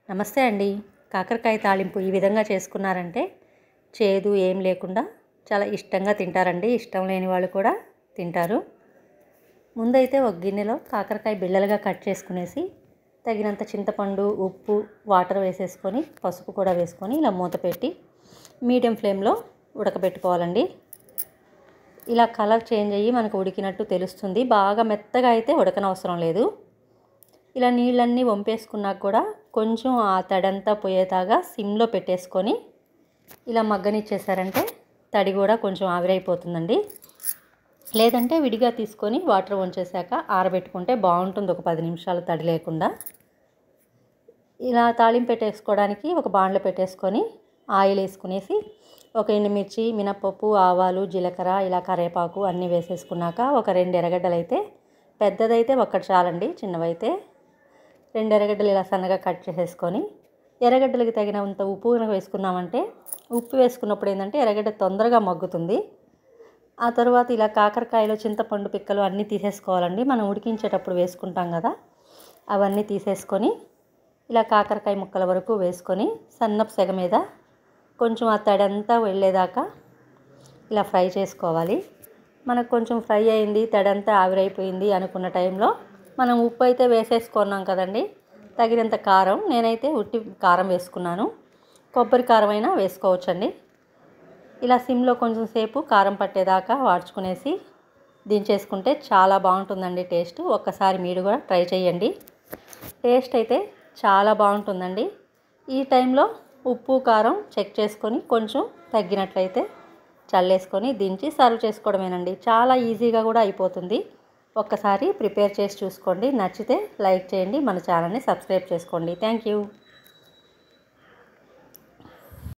నమస్తే అండి. కాకరకాయ తాలింపు ఈ విధంగా చేసుకున్నారంటే చేదు ఏం లేకుండా చాలా ఇష్టంగా తింటారండి. ఇష్టం లేని వాళ్ళు కూడా తింటారు. ముందైతే ఒక గిన్నెలో కాకరకాయ బిళ్ళలుగా కట్ చేసుకునేసి తగినంత చింతపండు, ఉప్పు, వాటర్ వేసేసుకొని పసుపు కూడా వేసుకొని ఇలా మూత పెట్టి మీడియం ఫ్లేమ్లో ఉడకబెట్టుకోవాలండి. ఇలా కలర్ చేంజ్ అయ్యి మనకు ఉడికినట్టు తెలుస్తుంది. బాగా మెత్తగా అయితే ఉడకనవసరం లేదు. ఇలా నీళ్ళన్నీ వంపేసుకున్నాక కూడా కొంచెం ఆ తడంతా పోయేదాకా సిమ్లో పెట్టేసుకొని ఇలా మగ్గనిచ్చేసారంటే తడి కూడా కొంచెం ఆవిరైపోతుందండి. లేదంటే విడిగా తీసుకొని వాటర్ వంచేసాక ఆరబెట్టుకుంటే బాగుంటుంది, ఒక 10 నిమిషాలు తడి లేకుండా. ఇలా తాళింపు పెట్టేసుకోవడానికి ఒక బాండ్లో పెట్టేసుకొని ఆయిల్ వేసుకునేసి ఒక ఎండుమిర్చి, మినపప్పు, ఆవాలు, జీలకర్ర, ఇలా కరివేపాకు అన్నీ వేసేసుకున్నాక ఒక 2 ఎర్రగడ్డలు అయితే, పెద్దదైతే ఒక్కటి చాలండి, చిన్నవైతే 2 ఎర్రగడ్డలు ఇలా సన్నగా కట్ చేసేసుకొని ఎర్రగడ్డలకి తగినంత ఉప్పు వేసుకున్నామంటే, ఉప్పు వేసుకున్నప్పుడు ఏంటంటే ఎర్రగడ్డ తొందరగా మగ్గుతుంది. ఆ తర్వాత ఇలా కాకరకాయలో చింతపండు పిక్కలు అన్నీ తీసేసుకోవాలండి. మనం ఉడికించేటప్పుడు వేసుకుంటాం కదా, అవన్నీ తీసేసుకొని ఇలా కాకరకాయ ముక్కల వరకు వేసుకొని సన్నపు సెగ మీద కొంచెం ఆ తడంతా వెళ్ళేదాకా ఇలా ఫ్రై చేసుకోవాలి. మనకు కొంచెం ఫ్రై అయింది, తడంతా ఆవిరైపోయింది అనుకున్న టైంలో మనం ఉప్పు అయితే వేసేసుకున్నాం కదండి, తగినంత కారం, నేనైతే ఉట్టి కారం వేసుకున్నాను. కొబ్బరి కారం అయినా వేసుకోవచ్చండి. ఇలా సిమ్లో కొంచెం సేపు కారం పట్టేదాకా వాడ్చుకునేసి దించేసుకుంటే చాలా బాగుంటుందండి టేస్ట్. ఒక్కసారి మీరు కూడా ట్రై చేయండి. టేస్ట్ అయితే చాలా బాగుంటుందండి. ఈ టైంలో ఉప్పు కారం చెక్ చేసుకొని కొంచెం తగ్గినట్లయితే చల్లేసుకొని దించి సర్వ్ చేసుకోవడమేనండి. చాలా ఈజీగా కూడా అయిపోతుంది. ఒక్కసారి ప్రిపేర్ చేసి చూసుకోండి. నచ్చితే లైక్ చేయండి, మన ఛానల్ని సబ్స్క్రైబ్ చేసుకోండి. Thank you.